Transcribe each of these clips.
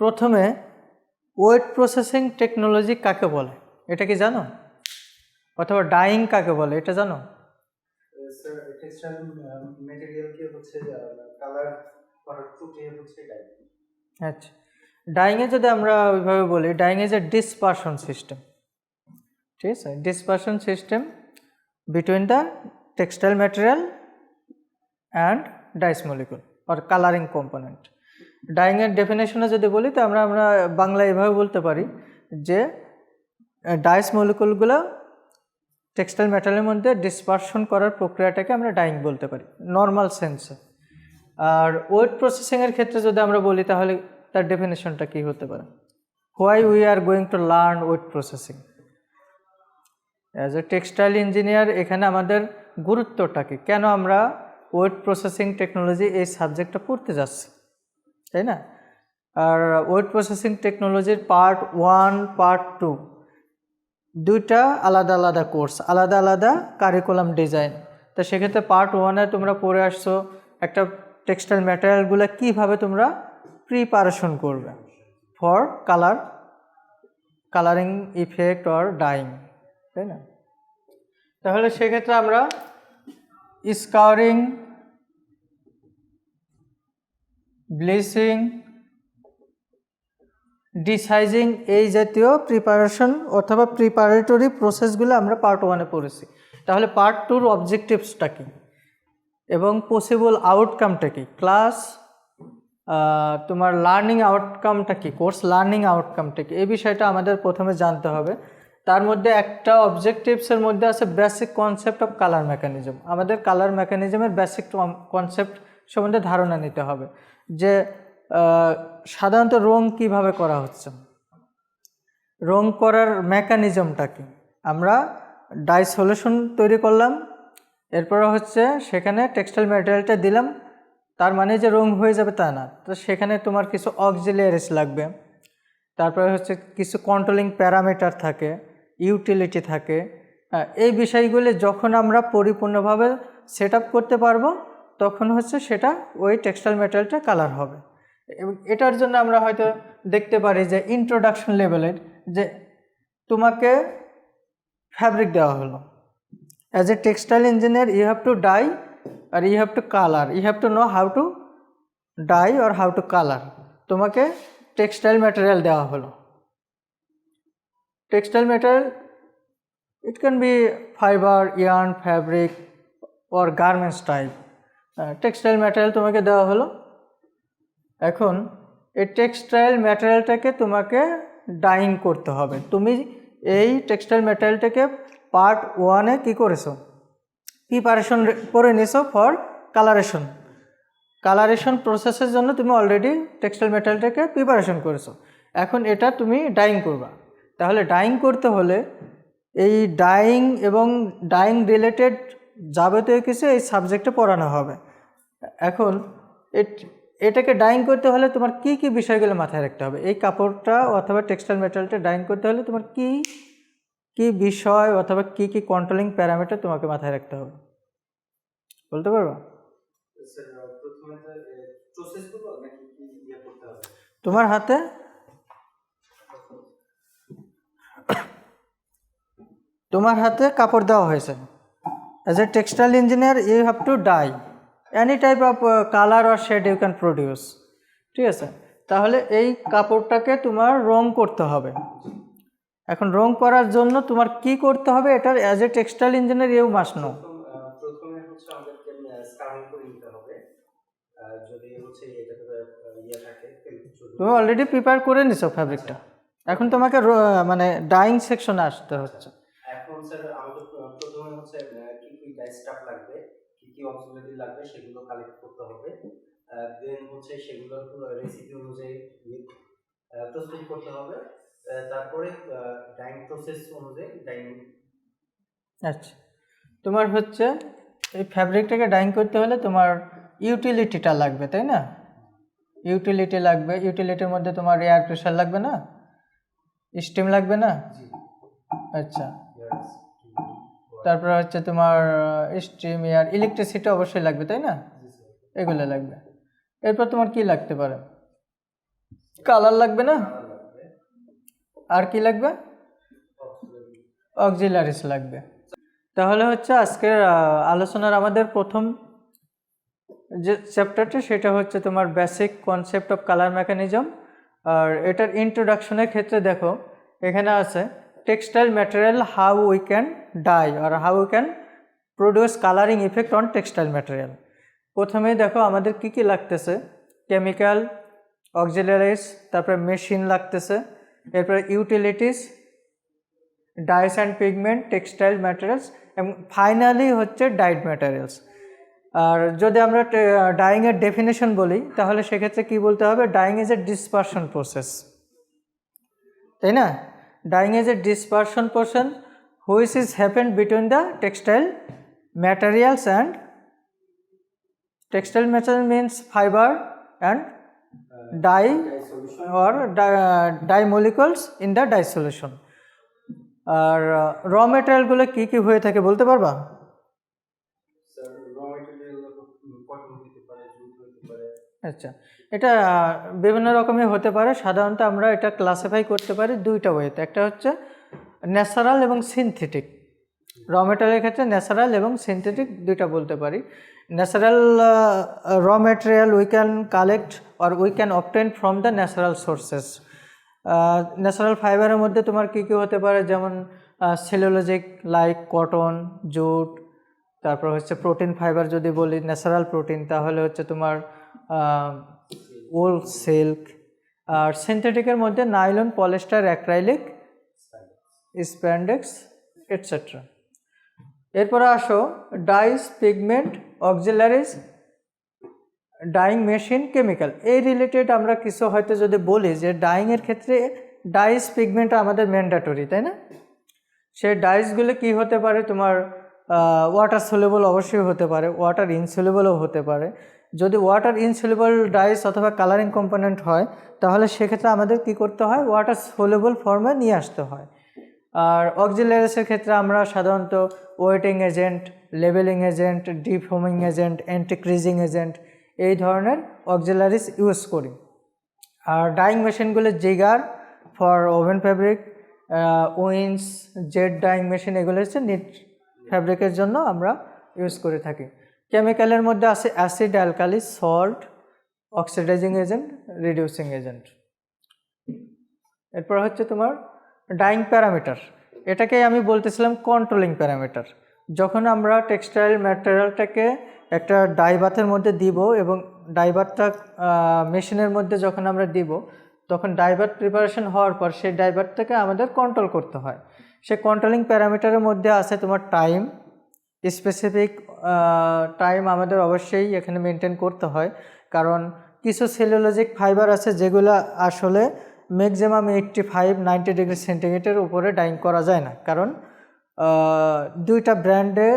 প্রথমে wait processing technology কাকে বলে এটা কি জানো, অথবা ডাইং কাকে বলে এটা জানো? স্যার টেক্সটাইল ম্যাটেরিয়ালকে হচ্ছে কালার করার প্রক্রিয়া হচ্ছে ডাইং। আচ্ছা, ডাইংয়ে যদি আমরা ওইভাবে বলি, dyeing is a dispersion system, ঠিক আছে, dispersion system between the textile material and dyes molecule or colouring component. ডাইংয়ের ডেফিনেশনে যদি বলি তো আমরা বাংলা এভাবে বলতে পারি যে ডাইস মলিকুলগুলো টেক্সটাইল ম্যাটেরিয়ালের মধ্যে ডিসপারশন করার প্রক্রিয়াটাকে আমরা ডাইং বলতে পারি নর্মাল সেন্সে। আর ওয়েট প্রসেসিংয়ের ক্ষেত্রে যদি আমরা বলি তাহলে তার ডেফিনেশনটা কী হতে পারে? Why we are going to learn wait processing as a textile engineer, এখানে আমাদের গুরুত্বটা কি, কেন আমরা ওয়েট প্রসেসিং টেকনোলজি এই সাবজেক্টটা পড়তে যাচ্ছি, তাই না? আর ওয়েট প্রসেসিং টেকনোলজির পার্ট 1 পার্ট 2 দুইটা আলাদা আলাদা কোর্স, আলাদা আলাদা কারিকুলাম ডিজাইন। তো সেক্ষেত্রে পার্ট 1-এ তোমরা পড়ে আসছো একটা টেক্সটাইল ম্যাটেরিয়ালগুলো কীভাবে তোমরা প্রিপারেশন করবে for colouring effect or dyeing, তাই না? তাহলে সেক্ষেত্রে আমরা স্কাউরিং, ব্লিচিং, ডিসাইজিং এই জাতীয় প্রিপারেশন অথবা প্রিপারেটরি প্রসেসগুলো আমরা পার্ট 1-এ পড়েছি। তাহলে পার্ট 2-র অবজেক্টিভসটা কী এবং পসিবল আউটকামটা কী, ক্লাস তোমার লার্নিং আউটকামটা কী, কোর্স লার্নিং আউটকামটা কী, এই বিষয়টা আমাদের প্রথমে জানতে হবে। তার মধ্যে একটা অবজেক্টিভসের মধ্যে আছে basic concept of colour mechanism. আমাদের কালার মেকানিজমের বেসিক কনসেপ্ট সম্বন্ধে ধারণা নিতে হবে যে সাধারণত রং কিভাবে করা হচ্ছে, রং করার মেকানিজমটা কি। আমরা ডাই সলিউশন তৈরি করলাম, এরপরে হচ্ছে সেখানে টেক্সটাইল ম্যাটেরিয়ালটা দিলাম, তার মানে যে রং হয়ে যাবে তা না। তো সেখানে তোমার কিছু অক্সিলিয়ারিস লাগবে, তারপরে হচ্ছে কিছু কন্ট্রোলিং প্যারামিটার থাকে, ইউটিলিটি থাকে। এই বিষয়গুলি যখন আমরা পরিপূর্ণভাবে সেট আপ করতে পারবো তখন হচ্ছে সেটা ওই টেক্সটাইল ম্যাটেরিয়ালটা কালার হবে। এবং এটার জন্য আমরা হয়তো দেখতে পারি যে ইন্ট্রোডাকশন লেভেলের যে তোমাকে ফ্যাব্রিক দেওয়া হলো, as a textile engineer you have to dye আর you have to colour, you have to know how to dye or how to colour. তোমাকে টেক্সটাইল ম্যাটেরিয়াল দেওয়া হলো, textile material it can be fibre, yarn, fabric or garments type. Textile material তোমাকে দেওয়া হলো, এখন এই textile ম্যাটেরিয়ালটাকে তোমাকে dyeing করতে হবে। তুমি এই টেক্সটাইল ম্যাটেরিয়ালটাকে পার্ট 1-এ কী করেছো, প্রিপারেশন করে নিয়েছো ফর কালারেশন। কালারেশন প্রসেসের জন্য তুমি অলরেডি টেক্সটাইল ম্যাটেরিয়ালটাকে প্রিপারেশন করেছো, এখন এটা তুমি ডাইং করবা। তাহলে ডাইং করতে হলে এই ডাইং এবং ডাইং রিলেটেড যাবতীয় কিছু এই সাবজেক্টে পড়ানো হবে। এখন এটাকে ডাইং করতে হলে তোমার কি কি বিষয়গুলো মাথায় রাখতে হবে, এই কাপড়টা অথবা টেক্সটাইল ম্যাটেরিয়ালটা ডাইং করতে হলে তোমার কি কি বিষয় অথবা কি কি কন্ট্রোলিং প্যারামিটার তোমাকে মাথায় রাখতে হবে বলতে পারবা? তোমার হাতে কাপড় দেওয়া হয়েছে, as a textile engineer you have to dye any type of colour or shade you can produce, ঠিক আছে? তাহলে এই কাপড়টাকে তোমার রং করতে হবে। এখন রং করার জন্য তোমার কি করতে হবে, এটার as a textile engineer you must know. প্রথমে হচ্ছে আমাদেরকে স্কাউরিং করে নিতে হবে, যদি হচ্ছে এটাতে ইয়া থাকে। তুমি অলরেডি প্রিপেয়ার করে নিছো ফ্যাব্রিকটা, এখন তোমাকে মানে ডাইং সেকশনে আসতে হচ্ছে। এখন স্যার আমাদের প্রথমে হচ্ছে কি কি ডাই স্টাফ লাগবে, কি কি অক্সিলারি লাগবে সেগুলো কালেক্ট করতে হবে। দেন হচ্ছে সেগুলো রেসিপি অনুযায়ী প্রস্তুত করতে হবে। তারপরে ডাইং প্রসেস অনুযায়ী ডাইং। আচ্ছা, তোমার হচ্ছে এই ফ্যাব্রিকটাকে ডাইং করতে হলে তোমার ইউটিলিটিটা লাগবে, তাই না? ইউটিলিটি লাগবে, ইউটিলিটির মধ্যে তোমার এয়ার প্রেশার লাগবে না, স্টিম লাগবে না? আচ্ছা, তারপরে হচ্ছে তোমার স্টিম, এয়ার, ইলেকট্রিসিটি অবশ্যই লাগবে, তাই না? এগুলো লাগবে। এরপর তোমার কি লাগতে পারে? কালার লাগবে না, কালার লাগবে, আর কি লাগবে? auxiliary। অক্সিলারিস লাগবে। তাহলে হচ্ছে আজকের আলোচনার আমাদের প্রথম যে চ্যাপ্টারটা সেটা হচ্ছে তোমার basic concept of colour mechanism. আর এটার ইন্ট্রোডাকশনের ক্ষেত্রে দেখো এখানে আছে textile material how we can dye আর how we can produce colouring effect on textile material. প্রথমেই দেখো আমাদের কি কি লাগতেছে, কেমিক্যাল, অক্সিলারিস, তারপরে মেশিন লাগতেছে, এরপরে utilities, dyes and pigment, textile materials এবং ফাইনালি হচ্ছে ডাইড ম্যাটেরিয়ালস। আর যদি আমরা ডাইংয়ের ডেফিনেশন বলি তাহলে সেক্ষেত্রে কি বলতে হবে, dyeing is a dispersion process, তাই না? Dyeing is a dispersion process which is happen between the textile materials and textile material means fiber and dye or dye molecules in the dye solution. আর র ম্যাটেরিয়ালগুলো কী কী হয়ে থাকে বলতে পারবা? র material cotton হতে পারে, জুট হতে পারে। আচ্ছা, এটা বিভিন্ন রকমের হতে পারে। সাধারণত আমরা এটা ক্লাসিফাই করতে পারি দুইটা ওয়েতে, একটা হচ্ছে ন্যাচারাল এবং সিনথেটিক। র ম্যাটেরিয়ালের ক্ষেত্রে ন্যাচারাল এবং সিনথেটিক দুইটা বলতে পারি। ন্যাচারাল র material we can collect or we can obtain from the natural sources. Natural ফাইবারের মধ্যে তোমার কী কী হতে পারে, যেমন সেলুলোজিক লাইক কটন, জুট, তারপর হচ্ছে প্রোটিন ফাইবার যদি বলি ন্যাচারাল প্রোটিন তাহলে হচ্ছে তোমার উল, সিল্ক। আর সিনথেটিকের মধ্যে nylon, polyester, acrylic, spandex etcetera. এরপরে আসো dyes, pigment, auxiliaries, dyeing machine, chemical. এই রিলেটেড আমরা কিছু হয়তো যদি বলি যে ডাইংয়ের ক্ষেত্রে ডাইস, পিগমেন্ট আমাদের ম্যান্ডেটরি, তাই না? সেই ডাইসগুলো কি হতে পারে, তোমার ওয়াটার সলিউবল অবশ্যই হতে পারে, ওয়াটার ইনসলিউবলও হতে পারে। যদি ওয়াটার ইনসলিউবল ডাইস অথবা কালারিং কম্পোনেন্ট হয় তাহলে সেক্ষেত্রে আমাদের কি করতে হয়, ওয়াটার সলিউবল ফর্মে নিয়ে আসতে হয়। আর অক্সিলারিসের ক্ষেত্রে আমরা সাধারণত ওয়েটিং এজেন্ট, লেবেলিং agent, defoaming agent, anticreasing agent এই ধরনের অক্সিলারিস ইউজ করি। আর ডাইং মেশিনগুলো jigger for woven fabric, winch, jet dyeing machine এগুলো হচ্ছে নিট ফ্যাব্রিকের জন্য আমরা ইউজ করে থাকি। কেমিক্যালের মধ্যে আছে acid, alkali, salt, oxidising agent, reducing agent. এরপর হচ্ছে তোমার ডাইং প্যারামিটার, এটাকে আমি বলতেছিলাম কন্ট্রোলিং প্যারামিটার। যখন আমরা টেক্সটাইল ম্যাটেরিয়ালটাকে একটা ডাইবাথের মধ্যে দিব এবং ডাইবাথটা মেশিনের মধ্যে যখন আমরা দিব তখন ডাইবাথ প্রিপারেশন হওয়ার পর সেই ডাইবাথটাকে আমাদের কন্ট্রোল করতে হয়। সে কন্ট্রোলিং প্যারামিটারের মধ্যে আছে তোমার টাইম, স্পেসিফিক টাইম আমাদের অবশ্যই এখানে মেনটেন করতে হয়, কারণ কিছু সেলুলোজিক ফাইবার আছে যেগুলো আসলে ম্যাক্সিমাম 85-90 ডিগ্রি সেন্টিগ্রেডের উপরে ডাইং করা যায় না, কারণ দুইটা ব্র্যান্ডে,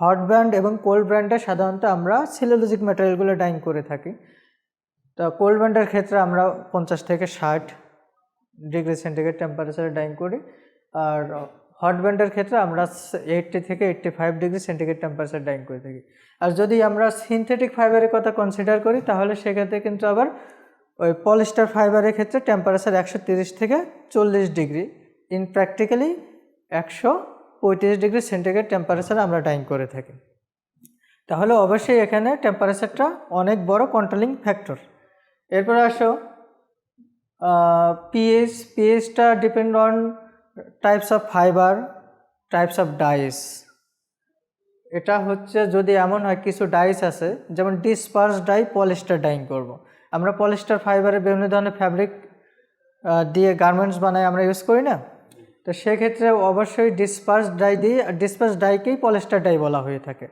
হট ব্র্যান্ড এবং কোল্ড ব্র্যান্ডে সাধারণত আমরা সেলুলোজিক ম্যাটেরিয়ালগুলো ডাইং করে থাকি। তো কোল্ড ব্র্যান্ডের ক্ষেত্রে আমরা 50 থেকে 60 ডিগ্রি সেন্টিগ্রেড টেম্পারেচারে ডাইং করি, আর হট ব্র্যান্ডের ক্ষেত্রে আমরা 80 থেকে 85 ডিগ্রি সেন্টিগ্রেড টেম্পারেচার ডাইং করে থাকি। আর যদি আমরা সিনথেটিক ফাইবারের কথা কনসিডার করি তাহলে সেক্ষেত্রে কিন্তু আবার ওই পলিস্টার ফাইবারের ক্ষেত্রে টেম্পারেচার 130 থেকে 40 degree, in practically 135 degree centigrade টেম্পারেচারে আমরা ডাইং করে থাকি। তাহলে অবশ্যই এখানে টেম্পারেচারটা অনেক বড় কন্ট্রোলিং ফ্যাক্টর। এরপরে আসো পিএইচ। পিএইচটা depend on types of fibre, types of dyes. এটা হচ্ছে যদি এমন হয় কিছু ডাইস আছে যেমন ডিসপার্স ডাই, পলিস্টার ডাইং করব। আমরা পলিস্টার ফাইবারের বিভিন্ন ধরনের ফ্যাব্রিক দিয়ে গার্মেন্টস বানাই, আমরা ইউজ করি না? তো সেক্ষেত্রে অবশ্যই ডিসপার্স ডাই দিয়ে, ডিসপার্স ডাইকেই পলিস্টার ডাই বলা হয়ে থাকে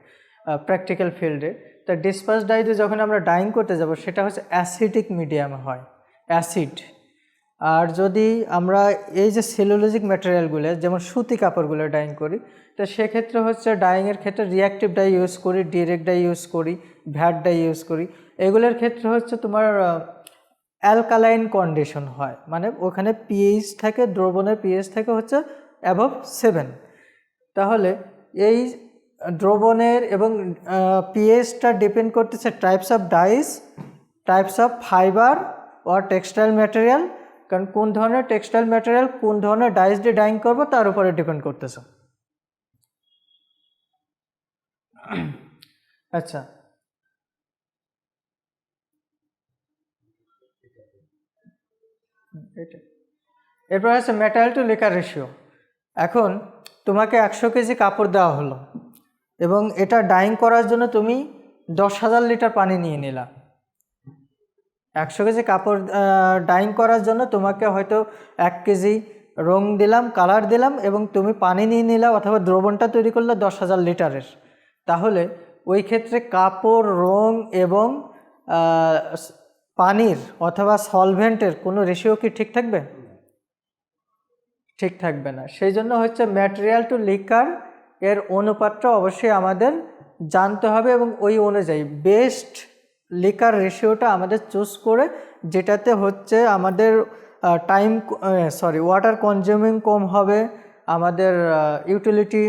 প্র্যাকটিক্যাল ফিল্ডে। তো ডিসপার্স ডাই দিয়ে যখন আমরা ডাইং করতে যাব সেটা হচ্ছে অ্যাসিডিক মিডিয়ামে হয়, অ্যাসিড। আর যদি আমরা এই যে সেলুলোজিক ম্যাটেরিয়ালগুলো যেমন সুতি কাপড়গুলো ডাইং করি তো সেক্ষেত্রে হচ্ছে ডাইংয়ের ক্ষেত্রে রিঅ্যাক্টিভ ডাই ইউজ করি, ডিরেক্ট ডাই ইউজ করি, ভ্যাট ডাই ইউজ করি। এগুলোর ক্ষেত্রে হচ্ছে তোমার অ্যালকালাইন কন্ডিশন হয়, মানে ওখানে পিএইচ থাকে, দ্রবণের পিএইচ থাকে হচ্ছে অ্যাবভ 7। তাহলে এই দ্রবণের এবং পিএইচটা ডিপেন্ড করতেছে types of dyes, types of fibre or textile material, কারণ কোন ধরনের টেক্সটাইল ম্যাটেরিয়াল কোন ধরনের ডাইস দিয়ে ডাইং করবো তার উপরে ডিপেন্ড করতেছে। আচ্ছা, এরপর আছে মেটেরিয়াল টু লিকার রেশিও। এখন তোমাকে 100 কেজি কাপড় দেওয়া হলো এবং এটা ডাইং করার জন্য তুমি 10,000 লিটার পানি নিয়ে নিলা। 100 কেজি কাপড় ডাইং করার জন্য তোমাকে হয়তো 1 কেজি রং দিলাম, কালার দিলাম এবং তুমি পানি নিয়ে নিলা অথবা দ্রবণটা তৈরি করলে 10,000 লিটারের। তাহলে ওই ক্ষেত্রে কাপড়, রং এবং পানির অথবা সলভেন্টের কোনো রেশিও কি ঠিক থাকবে? ঠিক থাকবে না। সেই জন্য হচ্ছে ম্যাটেরিয়াল টু লিকার এর অনুপাতটা অবশ্যই আমাদের জানতে হবে এবং ওই অনুযায়ী বেস্ট লিকার রেশিওটা আমাদের চুজ করে, যেটাতে হচ্ছে আমাদের ওয়াটার কনজিউমিং কম হবে, আমাদের ইউটিলিটি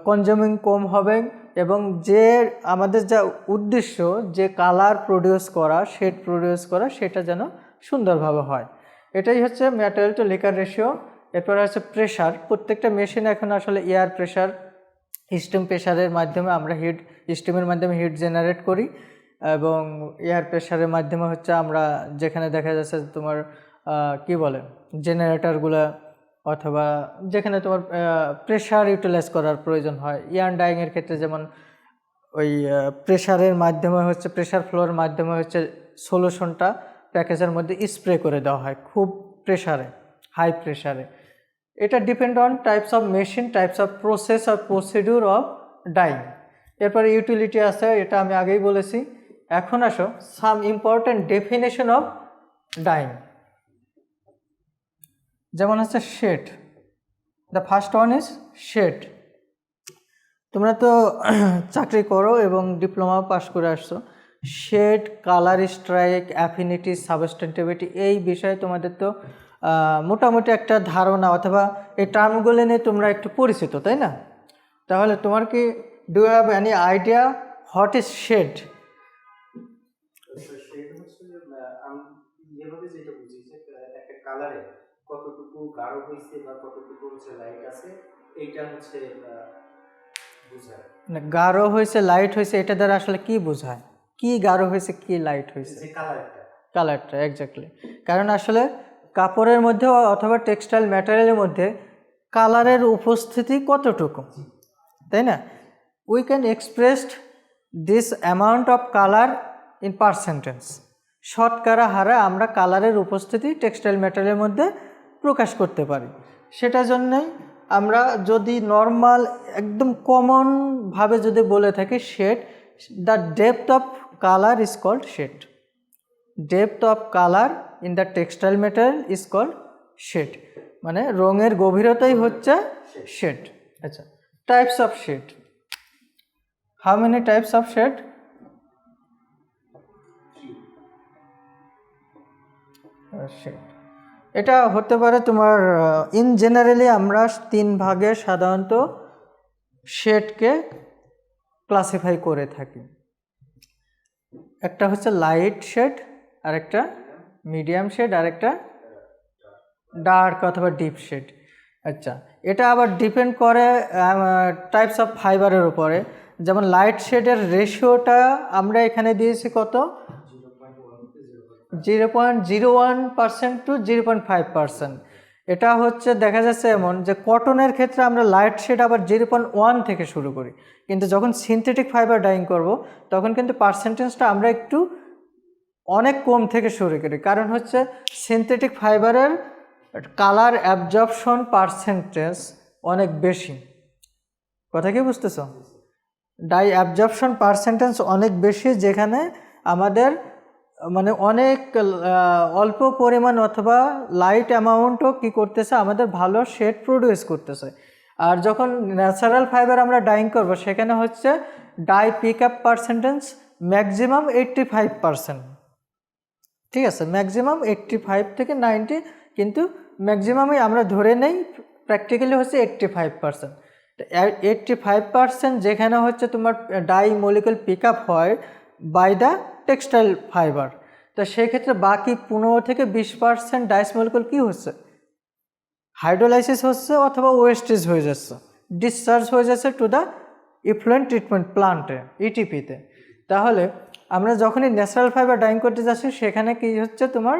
কনজিউমিং কম হবে এবং যে আমাদের যা উদ্দেশ্য যে কালার প্রডিউস করা, শেড প্রডিউস করা, সেটা যেন সুন্দরভাবে হয়। এটাই হচ্ছে ম্যাটেরিয়াল টু লিকার রেশিও। এরপরে হচ্ছে প্রেশার। প্রত্যেকটা মেশিন এখন আসলে এয়ার প্রেশার, স্টিম প্রেশারের মাধ্যমে আমরা স্টিমের মাধ্যমে হিট জেনারেট করি এবং এয়ার প্রেশারের মাধ্যমে হচ্ছে আমরা যেখানে দেখা যাচ্ছে তোমার কি বলে জেনারেটরগুলো অথবা যেখানে তোমার প্রেশার ইউটিলাইজ করার প্রয়োজন হয়, ইয়ার্ন ডাইংয়ের ক্ষেত্রে যেমন ওই প্রেশারের মাধ্যমে হচ্ছে প্রেশার ফ্লোর মাধ্যমে হচ্ছে সলিউশনটা প্যাকেজের মধ্যে স্প্রে করে দেওয়া হয় খুব প্রেশারে, হাই প্রেশারে। এটা depend on types of machine, types of process আর প্রসিডিউর অফ ডাইং। এরপরে ইউটিলিটি আছে, এটা আমি আগেই বলেছি। এখন আসো some important definition of dyeing. যেমন হচ্ছে shade. The first one is shade. তোমরা তো চাকরি করো এবং ডিপ্লোমা পাস করে আসছো। Shade, colour strike, affinity, substantivity, এই বিষয়ে তোমাদের তো মোটামুটি একটা ধারণা অথবা এই টার্মগুলো নিয়ে তোমরা একটু পরিচিত, তাই না? তাহলে তোমার কি do you have any idea what is shade? Shade হচ্ছে আমি যেভাবে যেটা বুঝি যে একটা কালারে কতটুকু গাঢ় হয়েছে বা কতটুকু হচ্ছে লাইট আছে, এইটা হচ্ছে বোঝায়। গাঢ় হয়েছে, লাইট হয়েছে, এটা দ্বারা আসলে কি বোঝায়? কি গাঢ় হয়েছে, কি লাইট হয়েছে? কালারটা এক্স্যাক্টলি। কারণ আসলে কাপড়ের মধ্যে অথবা টেক্সটাইল ম্যাটেরিয়ালের মধ্যে কালারের উপস্থিতি কতটুকু, তাই না? We can express this amount of colour in percentage. শতকরা হারে আমরা কালারের উপস্থিতি টেক্সটাইল ম্যাটেরিয়ালের মধ্যে প্রকাশ করতে পারি। সেটার জন্যই আমরা যদি নর্মাল একদম কমনভাবে যদি বলে থাকি shade, the depth of colour is called shade. Depth of colour in the textile material is called shade, মানে রঙের গভীরতাই হচ্ছে শেড। আচ্ছা, types of shade. How many types of shade? Shade এটা হতে পারে তোমার ইন জেনারেলি আমরা 3 ভাগে সাধারণত শেডকে ক্লাসিফাই করে থাকি। একটা হচ্ছে লাইট শেড, আর একটা মিডিয়াম শেড, আর একটা ডার্ক অথবা ডিপ শেড। আচ্ছা, এটা আবার ডিপেন্ড করে টাইপস অফ ফাইবারের উপরে। যেমন লাইট শেডের রেশিওটা আমরা এখানে দিয়েছি কত? 0.01% টু 0.5%। এটা হচ্ছে দেখা যাচ্ছে এমন যে কটনের ক্ষেত্রে আমরা লাইট শেড আবার 0.1 থেকে শুরু করি, কিন্তু যখন সিনথেটিক ফাইবার ডাইং করব তখন কিন্তু পার্সেন্টেজটা আমরা একটু অনেক কম থেকে শুরু করি। কারণ হচ্ছে সিনথেটিক ফাইবারের কালার অ্যাবজর্পশন পার্সেন্টেজ অনেক বেশি। কথা কি বুঝতেছ? ডাই অ্যাবজর্পশন পার্সেন্টেজ অনেক বেশি, যেখানে আমাদের মানে অনেক অল্প পরিমাণ অথবা লাইট অ্যামাউন্টও কি করতেছে, আমাদের ভালো শেড প্রডিউস করতেছে। আর যখন ন্যাচারাল ফাইবার আমরা ডাইং করব সেখানে হচ্ছে die pick up percentage maximum 85%। ঠিক আছে, ম্যাক্সিমাম 85 থেকে 90, কিন্তু ম্যাক্সিমামই আমরা ধরে নেই প্র্যাকটিক্যালি হচ্ছে 85%। 85% যেখানে হচ্ছে তোমার ডাই মলিকুল পিক আপ হয় বাই দ্য টেক্সটাইল ফাইবার, তো সেই ক্ষেত্রে বাকি 15 থেকে 20% ডাইস মলিকুল কী হচ্ছে, হাইড্রোলাইসিস হচ্ছে অথবা ওয়েস্টেজ হয়ে যাচ্ছে, ডিসচার্জ হয়ে যাচ্ছে টু দ্য ইফ্লুয়েন্ট ট্রিটমেন্ট প্লান্টে, ইটিপিতে। তাহলে আমরা যখনই ন্যাচারাল ফাইবার ডাইং করতে যাচ্ছি সেখানে কি হচ্ছে, তোমার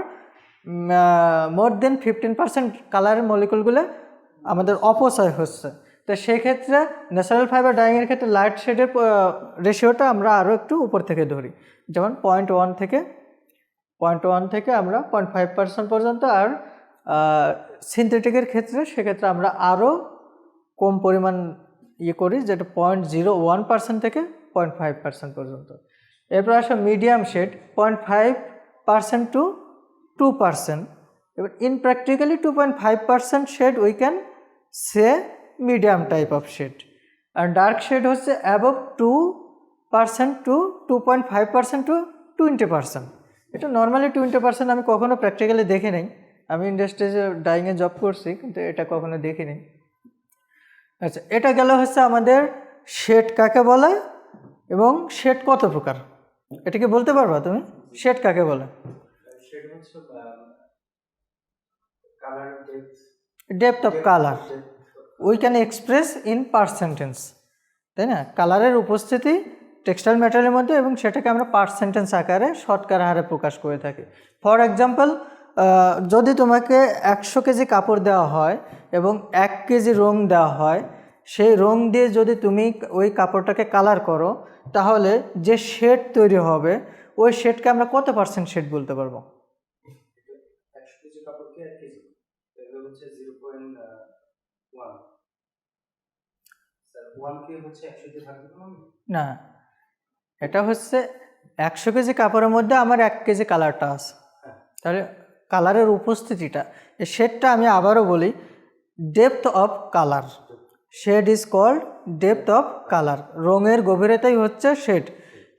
মোর দেন 15% কালারের মলিকুলগুলো আমাদের অপচয় হচ্ছে। তো সেই ক্ষেত্রে ন্যাচারাল ফাইবার ডাইংয়ের ক্ষেত্রে লাইট শেডের রেশিওটা আমরা আরও একটু উপর থেকে ধরি, যেমন 0.1 থেকে আমরা 0.5% পর্যন্ত। আর সিনথেটিকের ক্ষেত্রে সেক্ষেত্রে আমরা আরও কম পরিমাণ করি, যেটা 0.01% থেকে 0.5% পর্যন্ত। এরপর আসে মিডিয়াম শেড 0.5% টু 2%। এবার in practically 2.5% shade we can say medium type of shade. আর ডার্ক শেড হচ্ছে অ্যাবভ 2% টু 2.5% টু 20%। এটা নর্মালি 20% আমি কখনো প্র্যাকটিক্যালি দেখি নাই, আমি ইন্ডাস্ট্রিজে ডাইংয়ে জব করছি কিন্তু এটা কখনো দেখি নাই। আচ্ছা, এটা গেল হচ্ছে আমাদের শেড কাকে বলে এবং শেড কত প্রকার, এটা কি বলতে পারবা তুমি? শেড কাকে বলে? শেড হচ্ছে colour depth of colour we can express in percentage, তাই না? কালারের উপস্থিতি টেক্সটাইল ম্যাটেরিয়ালের মধ্যে এবং সেটাকে আমরা পার্সেন্টেজ আকারে শতকরা হারে প্রকাশ করে থাকি। ফর এক্সাম্পল, যদি তোমাকে 100 কেজি কাপড় দেওয়া হয় এবং 1 কেজি রং দেওয়া হয়, সেই রং দিয়ে যদি তুমি ওই কাপড়টাকে কালার করো তাহলে যে শেড তৈরি হবে ওই শেডকে আমরা কত পার্সেন্ট শেড বলতে পারবো? 100 কেজি কাপড়কে 1 কেজি, এগুলো হচ্ছে 0.1। স্যার 1 কে হচ্ছে 100 দিয়ে ভাগ দিতে হবে না, এটা হচ্ছে 100 কেজি কাপড়ের মধ্যে আমার 1 কেজি কালারটা আছে, তাহলে কালারের উপস্থিতিটা, এই শেডটা আমি আবারও বলি, depth of colour, shade is called depth of colour, রঙের গভীরতাই হচ্ছে শেড।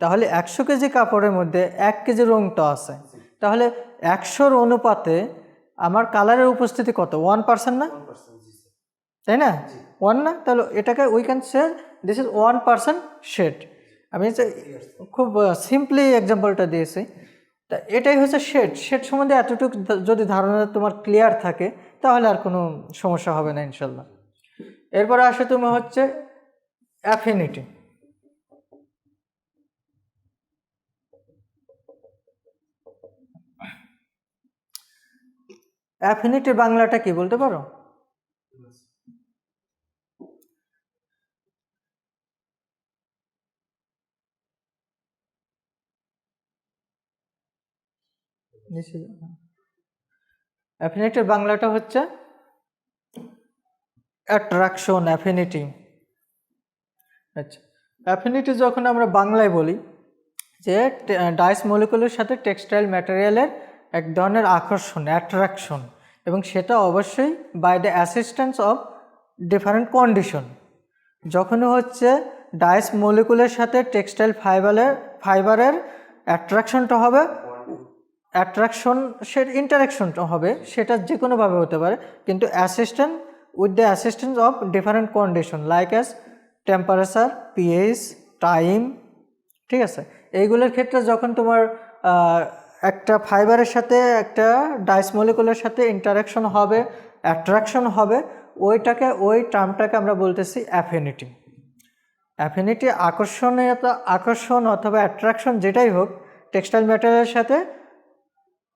তাহলে 100 কেজি কাপড়ের মধ্যে 1 কেজি রং তো আছে, তাহলে 100-র অনুপাতে আমার কালারের উপস্থিতি কত? 1% না, তাই না? 1 না, তাহলে এটাকে we can say this is 1% shade. আমি খুব সিম্পলি এক্সাম্পলটা দিয়েছি। তা এটাই হচ্ছে শেড। শেড সম্বন্ধে এতটুকু যদি ধারণা তোমার ক্লিয়ার থাকে তাহলে আর কোনো সমস্যা হবে না ইনশাল্লাহ। এরপরে আসে তুমি হচ্ছে অ্যাফিনিটি। অ্যাফিনিটির বাংলাটা কি বলতে পারো? অ্যাফিনিটির বাংলাটা হচ্ছে অ্যাট্রাকশন, অ্যাফিনিটি। আচ্ছা, অ্যাফিনিটি যখন আমরা বাংলায় বলি যে ডাইস মলিকুলের সাথে টেক্সটাইল ম্যাটেরিয়ালের এক ধরনের আকর্ষণ, অ্যাট্রাকশন, এবং সেটা অবশ্যই by the assistance of different condition. যখনই হচ্ছে ডাইস মলিকুলের সাথে টেক্সটাইল ফাইবারের অ্যাট্রাকশনটা হবে, অ্যাট্রাকশন সে ইন্টারাকশনটা হবে, সেটা যে কোনোভাবে হতে পারে, কিন্তু assistant with the assistance of different condition like as temperature, pH, time, ঠিক আছে? এইগুলোর ক্ষেত্রে যখন তোমার একটা ফাইবারের সাথে একটা ডাইস মলিকুলের সাথে ইন্টারাকশন হবে, অ্যাট্রাকশন হবে, ওই টার্মটাকে আমরা বলতেছি অ্যাফিনিটি। অ্যাফিনিটি আকর্ষণ অথবা অ্যাট্রাকশন যেটাই হোক টেক্সটাইল ম্যাটেরিয়ালের সাথে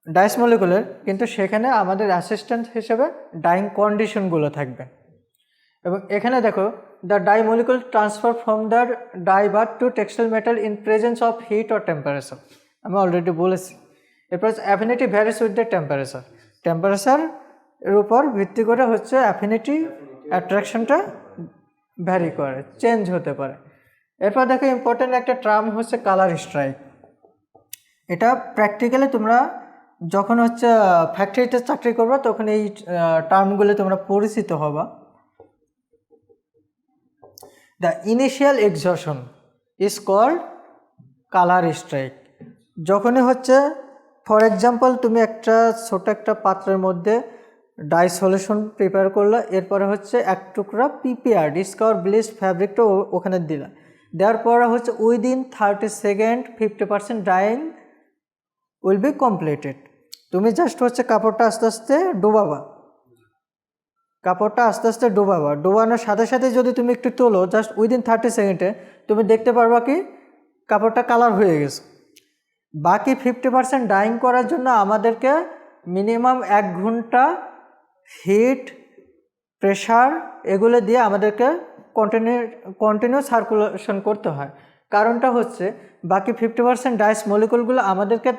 ডাইস মলিকুলের, কিন্তু সেখানে আমাদের অ্যাসিস্ট্যান্ট হিসেবে ডাইং কন্ডিশনগুলো থাকবে। এবং এখানে দেখো, the dye molecule transfer from the dye bath to textile metal in presence of heat or temperature. আমি অলরেডি বলেছি। এরপর affinity varies with the temperature. টেম্পারেচারের উপর ভিত্তি করে হচ্ছে অ্যাফিনিটি অ্যাট্রাকশনটা ভ্যারি করে, চেঞ্জ হতে পারে। এরপর দেখো ইম্পর্টেন্ট একটা টার্ম হচ্ছে কালার স্ট্রাইক। এটা প্র্যাকটিক্যালি তোমরা যখন হচ্ছে ফ্যাক্টরিতে চাকরি করবা তখন এই টার্মগুলো তোমরা পরিচিত হবা। The initial exhaustion is called colour strike. যখনই হচ্ছে ফর এক্সাম্পল তুমি ছোট একটা পাত্রের মধ্যে ডাই সলিউশন প্রিপেয়ার করলো, এরপরে হচ্ছে এক টুকরা পিপিআর ডিসকাউর ব্লিচ ফ্যাব্রিকটা ওখানে দিলা, দেওয়ার পরে হচ্ছে within 30 second 50% dyeing will be completed. তুমি জাস্ট হচ্ছে কাপড়টা আস্তে আস্তে ডোবাবা, কাপড়টা আস্তে আস্তে ডোবাবা, ডোবানোর সাথে সাথে যদি তুমি একটু তোলো জাস্ট উইদিন 30 সেকেন্ডে তুমি দেখতে পারবা কি কাপড়টা কালার হয়ে গেছে। বাকি 50% ডাইং করার জন্য আমাদেরকে মিনিমাম 1 ঘন্টা হিট, প্রেশার এগুলো দিয়ে আমাদেরকে কন্টিনিউ সার্কুলেশন করতে হয়। কারণটা হচ্ছে বাকি 50% ডাইস মলিকুলগুলো আমাদেরকে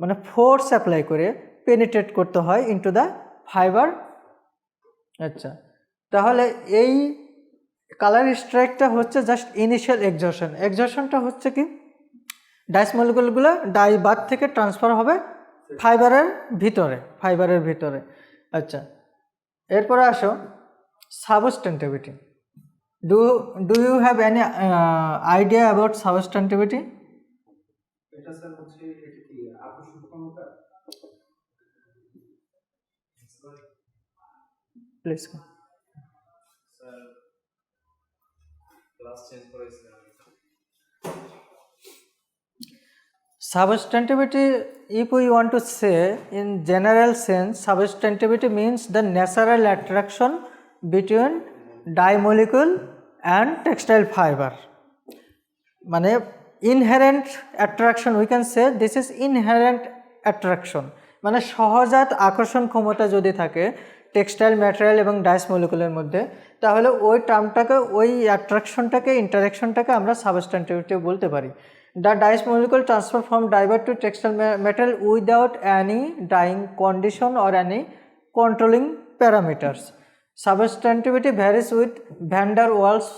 মানে ফোর্স অ্যাপ্লাই করে পেনিট্রেট করতে হয় ইনটু দ্য ফাইবার। আচ্ছা, তাহলে এই কালার স্ট্রাইকটা হচ্ছে জাস্ট ইনিশিয়াল এক্সজশন। এক্সজশনটা হচ্ছে কি ডাইস মলিকুলগুলো ডাই বাদ থেকে ট্রান্সফার হবে ফাইবারের ভিতরে। আচ্ছা, এরপরে আসো substantivity. Do you have any idea about substantivity? এটা স্যার হচ্ছে এটা কি আকর্ষণ ক্ষমতা? প্লিজ স্যার ক্লাস চেঞ্জ করেছিলাম। Substantivity, if we want to say in general sense, substantivity means the natural attraction between dye molecule and textile fiber. মানে inherent attraction, we can say this is inherent attraction, মানে সহজাত আকর্ষণ ক্ষমতা যদি থাকে textile material এবং dice মলিকুলের মধ্যে, তাহলে ওই টার্মটাকে, ওই অ্যাট্রাকশনটাকে, ইন্টারাকশনটাকে আমরা সাবস্টেন্টিভিটি বলতে পারি। The dyes molecule transfer from diver to textile material without any dyeing condition or any controlling parameters. Substantivity varies with van der Waals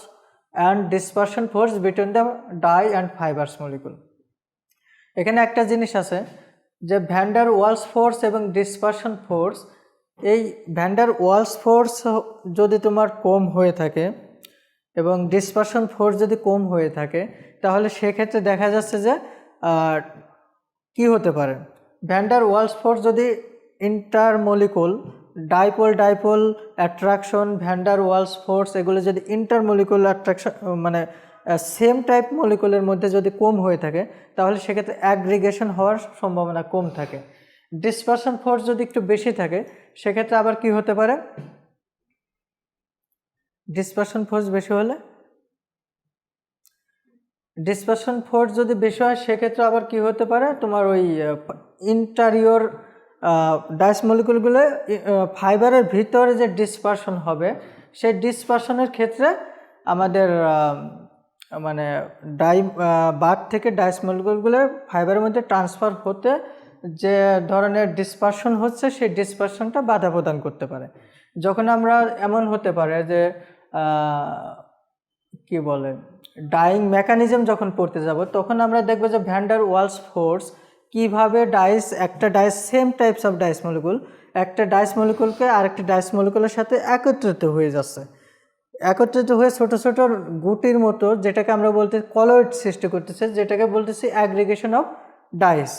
and dispersion force between the dye and fibers molecule. এখানে একটা জিনিস আছে যে van der Waals force এবং dispersion force. এই van der Waals force যদি তোমার কম হয়ে থাকে এবং ডিসপারশন ফোর্স যদি কম হয়ে থাকে, তাহলে সেক্ষেত্রে দেখা যাচ্ছে যে কি হতে পারে, ভ্যান ডার ওয়ালস ফোর্স যদি intermolecule dipole attraction, van der Waals force এগুলো যদি ইন্টারমলিকুল অ্যাট্রাকশন মানে সেম টাইপ মলিকুলের মধ্যে যদি কম হয়ে থাকে, তাহলে সেক্ষেত্রে অ্যাগ্রিগেশন হওয়ার সম্ভাবনা কম থাকে। ডিসপারশন ফোর্স যদি একটু বেশি থাকে, সেক্ষেত্রে আবার কি হতে পারে, ডিসপারশন ফোর্স বেশি হলে, ডিসপারশন ফোর্স যদি বেশি হয় সেক্ষেত্রে আবার কি হতে পারে, তোমার ওই ইন্টারিয়র ডাইস মলিকুলগুলো ফাইবারের ভিতরে যে ডিসপারশন হবে, সেই ডিসপারশনের ক্ষেত্রে আমাদের মানে বাদ থেকে ডাইস মলিকুলগুলো ফাইবারের মধ্যে ট্রান্সফার হতে যে ধরনের ডিসপারশন হচ্ছে, সেই ডিসপারশনটা বাধা প্রদান করতে পারে। যখন আমরা এমন হতে পারে যে কি বলে ডাইং মেকানিজম যখন পড়তে যাব, তখন আমরা দেখব যে ভ্যান ডার ওয়ালস ফোর্স কীভাবে একটা dyes same types of dyes molecule একটা ডাইস মলিকুলকে আরেকটা ডাইস মলিকুলের সাথে একত্রিত হয়ে যাচ্ছে, একত্রিত হয়ে ছোট ছোট গুটির মতো, যেটাকে আমরা বলতে কলয়েড সৃষ্টি করতেছে, যেটাকে বলতেছি অ্যাগ্রিগেশন অফ ডাইস।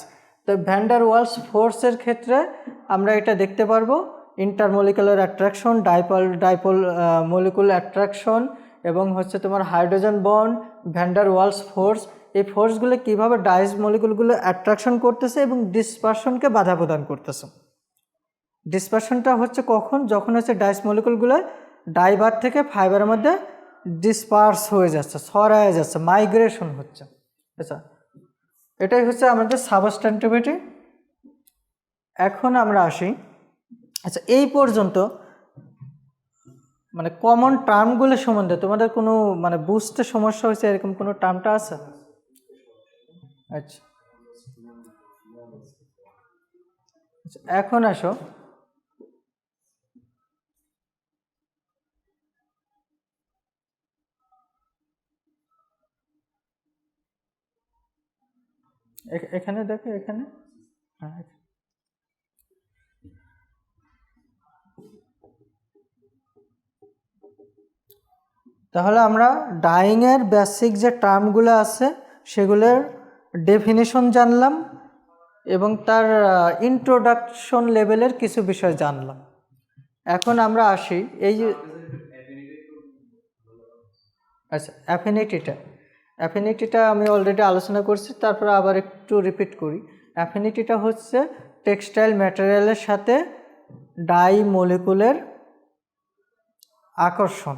তো ভ্যান ডার ওয়ালস ফোর্সের ক্ষেত্রে আমরা এটা দেখতে পারবো, intermolecular attraction, dipole molecule attraction এবং হচ্ছে তোমার hydrogen bond, van der Waals force, এই ফোর্সগুলো কীভাবে ডাইস মলিকুলগুলো অ্যাট্রাকশন করতেছে এবং ডিসপারশনকে বাধা প্রদান করতেছে। ডিসপারশনটা হচ্ছে কখন, যখন হচ্ছে ডাইস মলিকুলগুলো ডাইবার থেকে ফাইবারের মধ্যে ডিসপার্স হয়ে যাচ্ছে, ছড়ায় যাচ্ছে, মাইগ্রেশন হচ্ছে। আচ্ছা, এটাই হচ্ছে আমাদের সাবস্টেন্টিভিটি। এখন আমরা আসি, আচ্ছা এই পর্যন্ত মানে কমন টার্মগুলো সম্বন্ধে তোমাদের কোনো মানে বুঝতে সমস্যা হয়েছে এরকম কোনো টার্মটা আছে? আচ্ছা, এখন আসো এখানে দেখো, এখানে হ্যাঁ, তাহলে আমরা ডাইংয়ের বেসিক যে টার্মগুলো আছে সেগুলোর ডেফিনেশন জানলাম এবং তার ইন্ট্রোডাকশন লেভেলের কিছু বিষয় জানলাম। এখন আমরা আসি এই যে আচ্ছা অ্যাফিনিটিটা আমি অলরেডি আলোচনা করছি, তারপরে আবার একটু রিপিট করি। অ্যাফিনিটিটা হচ্ছে টেক্সটাইল ম্যাটেরিয়ালের সাথে ডাই মলিকুলের আকর্ষণ,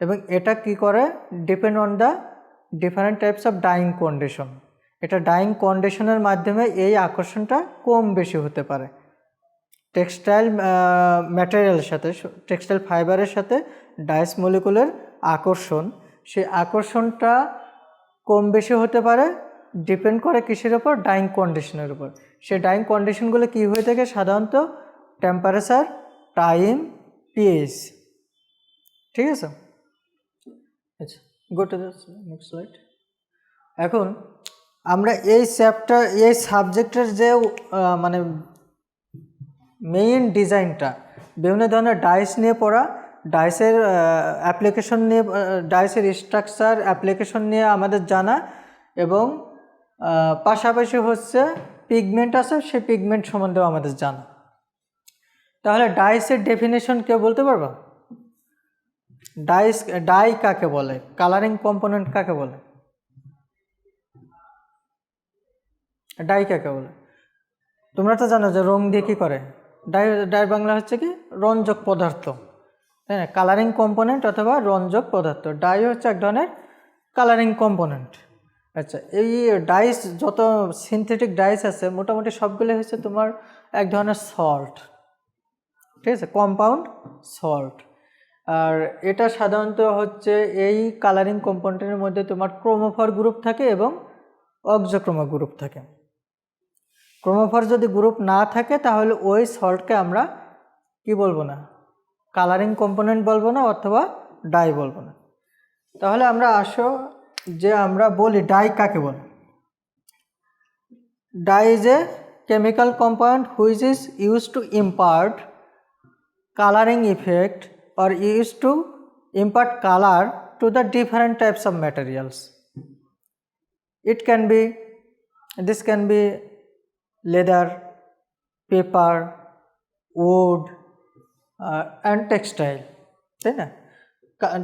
এবং এটা কি করে depend on the different types of dying condition. এটা ডাইং কন্ডিশনের মাধ্যমে এই আকর্ষণটা কম বেশি হতে পারে। টেক্সটাইল ম্যাটেরিয়ালের সাথে, টেক্সটাইল ফাইবারের সাথে ডাইস মলিকুলের আকর্ষণ, সেই আকর্ষণটা কম বেশি হতে পারে, ডিপেন্ড করে কিসের উপর? ডাইং কন্ডিশনের উপর। সেই ডাইং কন্ডিশনগুলো কী হয়ে থাকে? সাধারণত টেম্পারেচার, টাইম, পিএইচ। ঠিক আছে, আচ্ছা, গো টু দ্য নেক্সট স্লাইড। এখন আমরা এই সাবজেক্টের যে মানে মেইন ডিজাইনটা, বিভিন্ন ধরনের ডাইস নিয়ে পড়া, ডাইসের অ্যাপ্লিকেশন নিয়ে, ডাইসের স্ট্রাকচার অ্যাপ্লিকেশন নিয়ে আমাদের জানা, এবং পাশাপাশি হচ্ছে পিগমেন্ট আছে, সেই পিগমেন্ট সম্বন্ধেও আমাদের জানা। তাহলে ডাইসের ডেফিনেশন কেউ বলতে পারবা? ডাই কাকে বলে? কালারিং কম্পোনেন্ট কাকে বলে? ডাই কাকে বলে? তোমরা তো জানো যে রং দিয়ে কী করে? ডাই বাংলা হচ্ছে কি? রঞ্জক পদার্থ, তাই না? কালারিং কম্পোনেন্ট অথবা রঞ্জক পদার্থ। ডাই হচ্ছে এক ধরনের কালারিং কম্পোনেন্ট। আচ্ছা, এই ডাইস, যত সিনথেটিক ডাইস আছে মোটামুটি সবগুলো হচ্ছে তোমার এক ধরনের সল্ট, ঠিক আছে, কম্পাউন্ড সল্ট। আর এটা সাধারণত হচ্ছে এই কালারিং কম্পাউন্ডের মধ্যে তোমার ক্রোমোফর গ্রুপ থাকে এবং অক্সোক্রোমা গ্রুপ থাকে। ক্রোমোফর যদি গ্রুপ না থাকে তাহলে ওই সল্টকে আমরা কি বলবো না? কালারিং কম্পোনেন্ট বলবো না, অথবা ডাই বলবো না। তাহলে আমরা আসো যে আমরা বলি ডাই কাকে বলে। Dye is a chemical compound which is use to impart coloring effect or used to impart color to the different types of materials. This can be leather, paper, wood and textile, তাই না?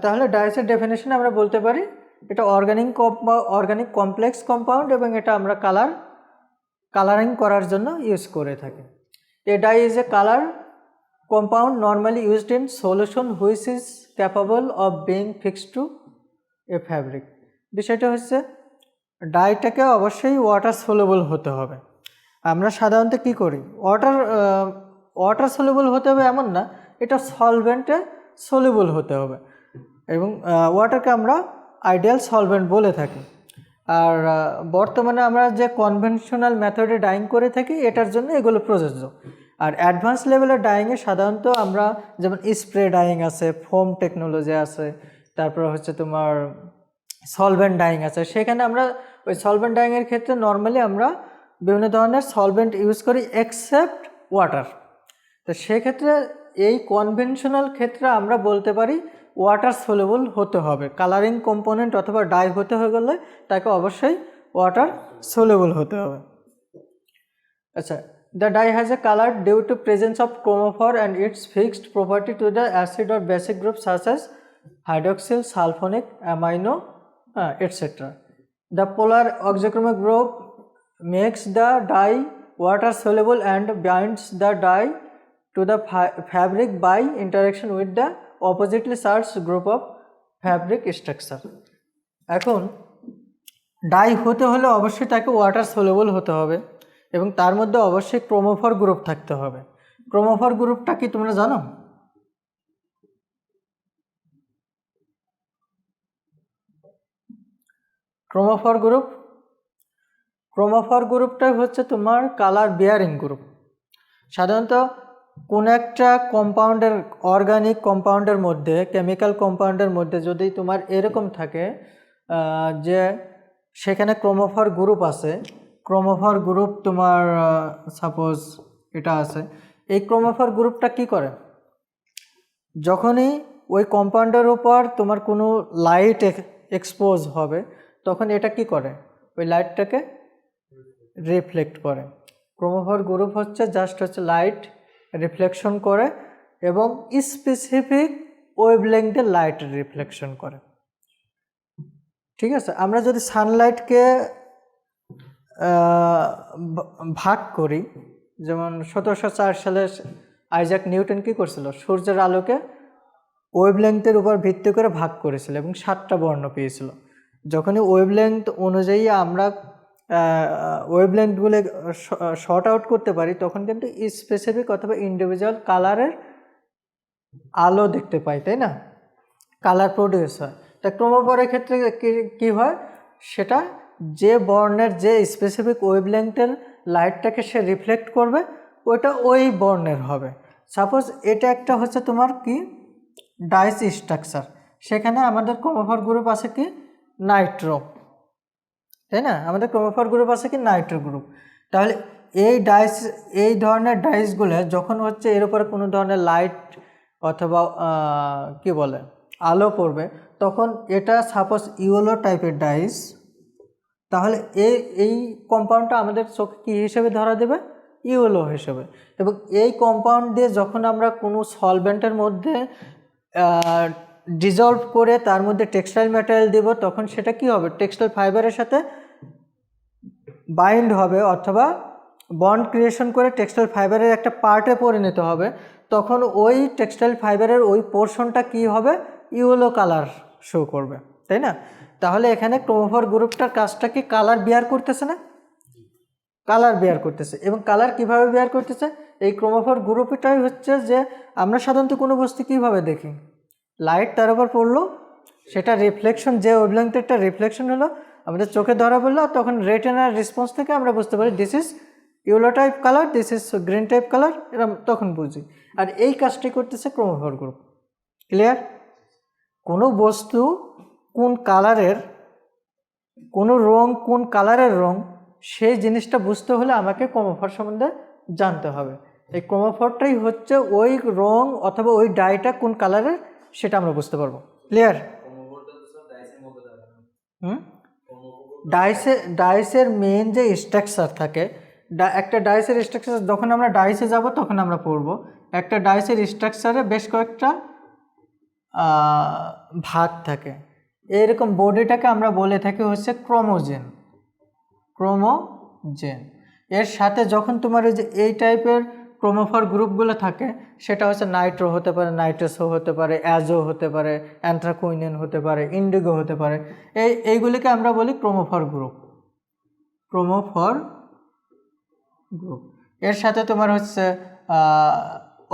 তাহলে ডাইসের definition আমরা বলতে পারি এটা organic complex compound, এবং এটা আমরা কালারিং করার জন্য ইউজ করে থাকি। A dye is a colour compound normally used in solution which is capable of being fixed to a fabric. বিষয়টা হচ্ছে ডাইটাকে অবশ্যই ওয়াটার সলুবল হতে হবে। আমরা সাধারণত কি করি? ওয়াটার সলুবল হতে হবে এমন না, এটা সলভেন্টে সলুবল হতে হবে, এবং ওয়াটারকে আমরা আইডিয়াল সলভেন্ট বলে থাকি। আর বর্তমানে আমরা যে কনভেনশনাল মেথডে ডাইং করে থাকি এটার জন্য এগুলো প্রযোজ্য। আর অ্যাডভান্স লেভেলের ডাইংয়ে সাধারণত আমরা যেমন স্প্রে ডাইং আছে, ফোম টেকনোলজি আছে, তারপর হচ্ছে তোমার সলভেন্ট ডাইং আছে। সেখানে আমরা ওই সলভেন্ট ডাইংয়ের ক্ষেত্রে নর্মালি আমরা বিভিন্ন ধরনের সলভেন্ট ইউজ করি এক্সেপ্ট ওয়াটার। তো সেক্ষেত্রে এই কনভেনশনাল ক্ষেত্রে আমরা বলতে পারি ওয়াটার সলুবল হতে হবে। কালারিং কম্পোনেন্ট অথবা ডাই হতে হয়ে গেলে তাকে অবশ্যই ওয়াটার সলুবল হতে হবে। আচ্ছা, the dye has a color due to presence of chromophore and its fixed property to the acid or basic groups such as hydroxyl, sulfonic, amino, etc. The polar oxychromic group makes the dye water soluble and binds the dye to the fabric by interaction with the oppositely charged group of fabric structure. এখন die হতে হলে অবশ্যই তাকে water soluble হতে হবে, এবং তার মধ্যে অবশ্যই ক্রোমোফর গ্রুপ থাকতে হবে। ক্রোমোফর গ্রুপটা কি তোমরা জানো? ক্রোমোফর গ্রুপটাই হচ্ছে তোমার কালার বিয়ারিং গ্রুপ। সাধারণত কোন একটা কম্পাউন্ডের, অর্গানিক কম্পাউন্ডের মধ্যে, কেমিক্যাল কম্পাউন্ডের মধ্যে যদি তোমার এরকম থাকে যে সেখানে ক্রোমোফর গ্রুপ আছে, ক্রোমোফর গ্রুপ তোমার সাপোজ এটা আছে, এই ক্রোমোফর গ্রুপটা কি করে? যখনই ওই কম্পাউন্ডের উপর তোমার কোনো লাইট এক্সপোজ হবে তখন এটা কি করে? ওই লাইটটাকে রিফ্লেক্ট করে। ক্রোমোফর গ্রুপ হচ্ছে লাইট রিফ্লেকশন করে এবং স্পেসিফিক ওয়েভলেংথের লাইট রিফ্লেকশন করে। ঠিক আছে, আমরা যদি সানলাইটকে ভাগ করি, যেমন 1704 সালে আইজাক নিউটন কী করছিল, সূর্যের আলোকে ওয়েভলেংথের উপর ভিত্তি করে ভাগ করেছিল এবং 7টা বর্ণ পেয়েছিল। যখনই ওয়েভলেংথ অনুযায়ী আমরা ওয়েভলেংথগুলো শর্ট আউট করতে পারি, তখন কিন্তু স্পেসিফিক অথবা ইন্ডিভিজুয়াল কালারের আলো দেখতে পাই, তাই না? কালার প্রডিউস হয়। তা ক্রোমোফোরের ক্ষেত্রে কি হয়, সেটা যে বর্ণের যে স্পেসিফিক ওয়েভলেংথের লাইটটাকে সে রিফ্লেক্ট করবে ওইটা ওই বর্ণের হবে। সাপোজ এটা একটা হচ্ছে তোমার কি ডাইস স্ট্রাকচার, সেখানে আমাদের ক্রোমোফোর গ্রুপ আছে কি নাইট্রো, তাই না? আমাদের ক্রোমোফোর গ্রুপ আছে কি নাইট্রো গ্রুপ। তাহলে এই ধরনের ডাইসগুলো যখন হচ্ছে এর উপরে কোনো ধরনের লাইট অথবা কি বলে আলো পড়বে, তখন এটা সাপোজ ইয়েলো টাইপের ডাইস, তাহলে এই কম্পাউন্ডটা আমাদের চোখে কী হিসেবে ধরা দেবে, ইয়েলো হিসেবে। এবং এই কম্পাউন্ড দিয়ে যখন আমরা কোনো সলভেন্টের মধ্যে ডিজলভ করে তার মধ্যে টেক্সটাইল ম্যাটেরিয়াল দেব, তখন সেটা কি হবে, টেক্সটাইল ফাইবারের সাথে বাইন্ড হবে অথবা বন্ড ক্রিয়েশন করে টেক্সটাইল ফাইবারের একটা পার্টে পরিণত হবে। তখন ওই টেক্সটাইল ফাইবারের ওই পোর্শনটা কি হবে, ইয়েলো কালার শো করবে, তাই না? তাহলে এখানে ক্রোমোফোর গ্রুপটার কাজটা কি কালার বিয়ার করতেছে না, কালার বিয়ার করতেছে। এবং কালার কিভাবে বিয়ার করতেছে, এই ক্রোমোফোর গ্রুপটাই হচ্ছে যে আমরা সাধারণত কোনো বস্তু কীভাবে দেখি, লাইট তার উপর পড়লো, সেটা রিফ্লেকশন, যে ওয়েভলেংথেরটা রিফ্লেকশন হলো আমাদের চোখে ধরা পড়লো, তখন রেটিনার রেসপন্স থেকে আমরা বুঝতে পারি this is yellow type colour, this is green type colour, এরকম তখন বুঝি। আর এই কাজটি করতেছে ক্রোমোফোর গ্রুপ। ক্লিয়ার? কোনো বস্তু কোন কালারের, কোনো রং কোন কালারের রং, সেই জিনিসটা বুঝতে হলে আমাকে ক্রোমোফোর সম্বন্ধে জানতে হবে। এই ক্রোমোফোরটাই হচ্ছে ওই রং অথবা ওই ডাইটা কোন কালারের সেটা আমরা বুঝতে পারবো। ক্লিয়ার? ডাইসের মেন যে স্ট্রাকচার থাকে, একটা ডাইসের স্ট্রাকচার যখন আমরা ডাইসে যাব তখন আমরা পড়ব। একটা ডাইসের স্ট্রাকচারে বেশ কয়েকটা ভাগ থাকে। এরকম বডিটাকে আমরা বলে থাকি হচ্ছে ক্রোমোজেন। এর সাথে যখন তোমার এই টাইপের ক্রোমোফোর গ্রুপগুলো থাকে, সেটা হচ্ছে নাইট্রো হতে পারে, নাইট্রোসো হতে পারে, অ্যাজো হতে পারে, অ্যান্থ্রাকুইনিন হতে পারে, ইন্ডিগো হতে পারে। এইগুলিকে আমরা বলি ক্রোমোফোর গ্রুপ। এর সাথে তোমার হচ্ছে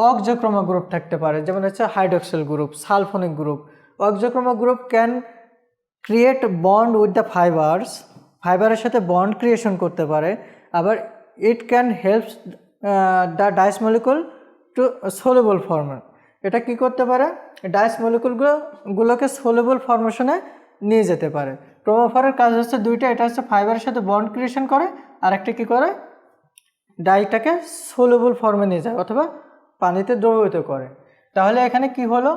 অক্সোক্রোমো গ্রুপ থাকতে পারে, যেমন হচ্ছে hydroxyl group, sulphonic group. Auxochrome group can create bond with the ফাইবারের সাথে বন্ড ক্রিয়েশন করতে পারে। আবার it can help the dyes molecule to soluble ফর্মে। এটা কি করতে পারে, ডাইস মলিকুলগুলোকে সোলেবল ফর্মেশনে নিয়ে যেতে পারে। ক্রোমোফোরের কাজ হচ্ছে দুইটা, এটা হচ্ছে ফাইবারের সাথে বন্ড ক্রিয়েশন করে, আর একটা কী করে, ডাইটাকে সোলেবল ফর্মে নিয়ে যায় অথবা পানিতে দ্রবীভূত করে। তাহলে এখানে কি হলো,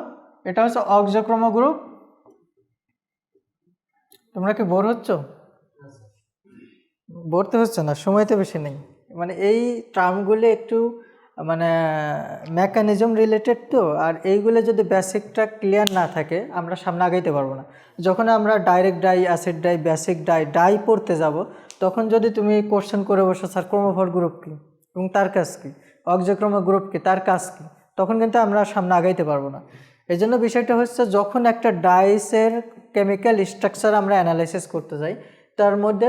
এটা হচ্ছে অক্সোক্রোমো গ্রুপ। তোমরা কি বোর হচ্ছ? বোরতে হচ্ছে না, সময় তো বেশি নেই। মানে এই টার্মগুলো একটু মানে মেকানিজম রিলেটেড তো, আর এইগুলো যদি বেসিকটা ক্লিয়ার না থাকে আমরা সামনে আগাইতে পারবো না। যখন আমরা direct die, acid die, basic die পড়তে যাব, তখন যদি তুমি কোশ্চেন করে বসো স্যার ক্রোমোফোর গ্রুপ কী এবং তার কাজ কী, অক্সোক্রোমো গ্রুপ কী তার কাজ কী, তখন কিন্তু আমরা সামনে আগাইতে পারবো না। এই জন্য বিষয়টা হচ্ছে যখন একটা ডাইসের কেমিক্যাল স্ট্রাকচার আমরা অ্যানালাইসিস করতে যাই, তার মধ্যে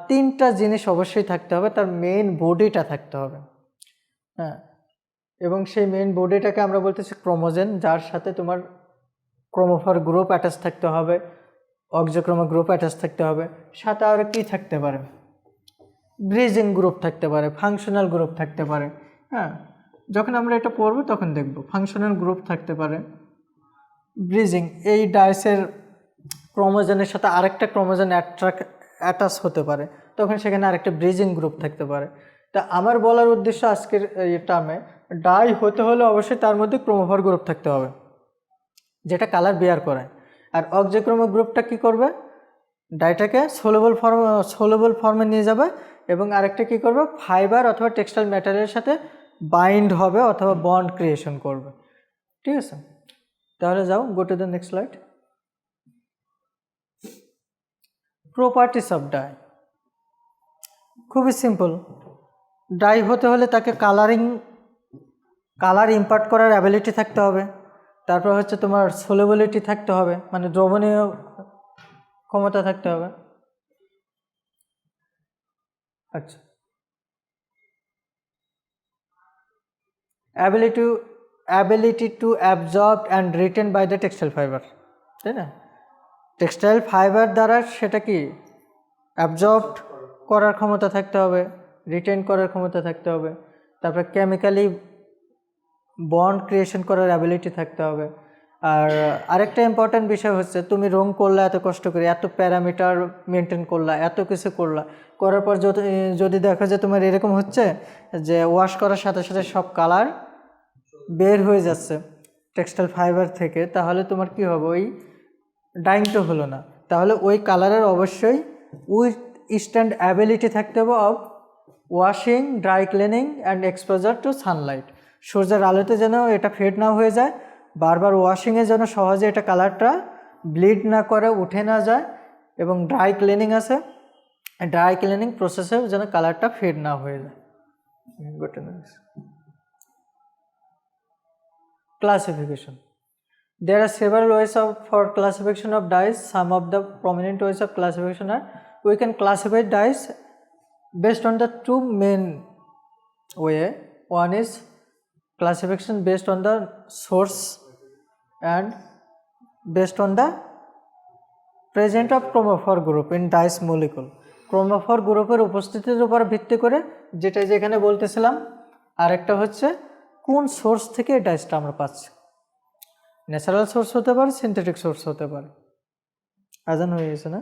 3টা জিনিস অবশ্যই থাকতে হবে। তার মেইন বডিটা থাকতে হবে, হ্যাঁ, এবং সেই মেইন বডিটাকে আমরা বলতেছি ক্রোমোজেন, যার সাথে তোমার ক্রোমোফোর গ্রুপ অ্যাটাচ থাকতে হবে, অক্সোক্রোমো গ্রুপ অ্যাটাচ থাকতে হবে। সাথে আর কি থাকতে পারে, ব্রিজিং গ্রুপ থাকতে পারে, ফাংশনাল গ্রুপ থাকতে পারে। হ্যাঁ, যখন আমরা এটা পড়ব তখন দেখব ফাংশনাল গ্রুপ থাকতে পারে, ব্রিজিং, এই ডাইসের ক্রোমোজেনের সাথে আরেকটা ক্রোমোজেন অ্যাটাচ হতে পারে, তখন সেখানে আরেকটা ব্রিজিং গ্রুপ থাকতে পারে। তা আমার বলার উদ্দেশ্য আজকের এই টার্মে, ডাই হতে হলে অবশ্যই তার মধ্যে ক্রোমোফোর গ্রুপ থাকতে হবে যেটা কালার বিয়ার করে। আর অক্সোক্রোমো গ্রুপটা কি করবে, ডাইটাকে সোলেবল ফর্মে নিয়ে যাবে এবং আরেকটা কি করবে, ফাইবার অথবা টেক্সটাইল ম্যাটেরিয়ালের সাথে বাইন্ড হবে অথবা বন্ড ক্রিয়েশন করবে। ঠিক আছে, তাহলে যাও, go to the next slide. Properties of dye. খুবই সিম্পল। ডাই হতে হলে তাকে কালার ইম্পার্ট করার অ্যাবিলিটি থাকতে হবে, তারপর হচ্ছে তোমার সলিবিলিটি থাকতে হবে, মানে দ্রবণীয় ক্ষমতা থাকতে হবে। আচ্ছা, ability to absorb and retain by the textile fiber, তাই না? টেক্সটাইল ফাইবার দ্বারা সেটা কি অ্যাবজর্ব করার ক্ষমতা থাকতে হবে, রিটেন করার ক্ষমতা থাকতে হবে, তারপরে কেমিক্যালি বন্ড ক্রিয়েশন করার অ্যাবিলিটি থাকতে হবে। আর আরেকটা ইম্পর্ট্যান্ট বিষয় হচ্ছে তুমি রং করলা এত কষ্ট করে, এত প্যারামিটার মেনটেন করলা, এত কিছু করার পর যদি দেখো যে তোমার এরকম হচ্ছে যে ওয়াশ করার সাথে সাথে সব কালার বের হয়ে যাচ্ছে টেক্সটাইল ফাইবার থেকে, তাহলে তোমার কি হবে, ওই ডাইং তো হলো না। তাহলে ওই কালারের অবশ্যই উইথ স্ট্যান্ড অ্যাবিলিটি থাকতে হবে of washing, dry cleaning and exposure two Sunlight. সূর্যের আলোতে যেন এটা ফেড না হয়ে যায়, বারবার ওয়াশিংয়ে যেন সহজে এটা কালারটা ব্লিড না করে উঠে না যায়, এবং ড্রাই ক্লিনিং আছে, ড্রাই ক্লিনিং প্রসেসেও যেন কালারটা ফেড না হয়ে যায়। Classification. There are several ways for classification of dyes. Some of the prominent ways of classification are, we can classify dyes based on the two main way. One is classification based on the source and based on the presence of chromophore group in dyes molecule. Chromophore গ্রুপের উপস্থিতির উপর ভিত্তি করে, যেটা যেখানে বলতেছিলাম, আরেকটা হচ্ছে কোন সোর্স থেকে এই ডাইসটা আমরা পাচ্ছি। ন্যাচারাল সোর্স হতে পারে, সিনথেটিক সোর্স হতে পারে। আজান হয়ে গেছে না?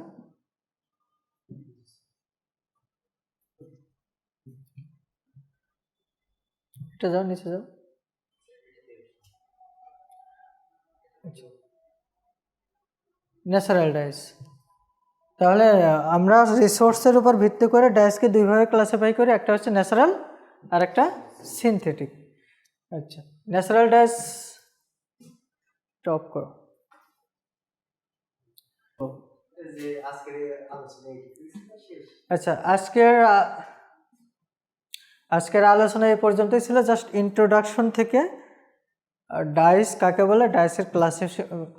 এটা যাও, নিচে যাও। ন্যাচারাল ডাইস, তাহলে আমরা রিসোর্সের উপর ভিত্তি করে ডাইসকে দুইভাবে ক্লাসিফাই করি, একটা হচ্ছে ন্যাচারাল আর একটা সিনথেটিক। আচ্ছা, ন্যাচারাল ডাইস টপ করো। আচ্ছা, আজকের আলোচনা এই পর্যন্তই ছিল। জাস্ট ইন্ট্রোডাকশন থেকে ডাইস কাকে বলে, ডাইসের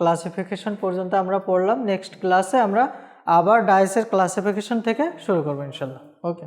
ক্লাসিফিকেশন পর্যন্ত আমরা পড়লাম। নেক্সট ক্লাসে আমরা আবার ডাইসের ক্লাসিফিকেশন থেকে শুরু করবো ইনশাল্লাহ। ওকে।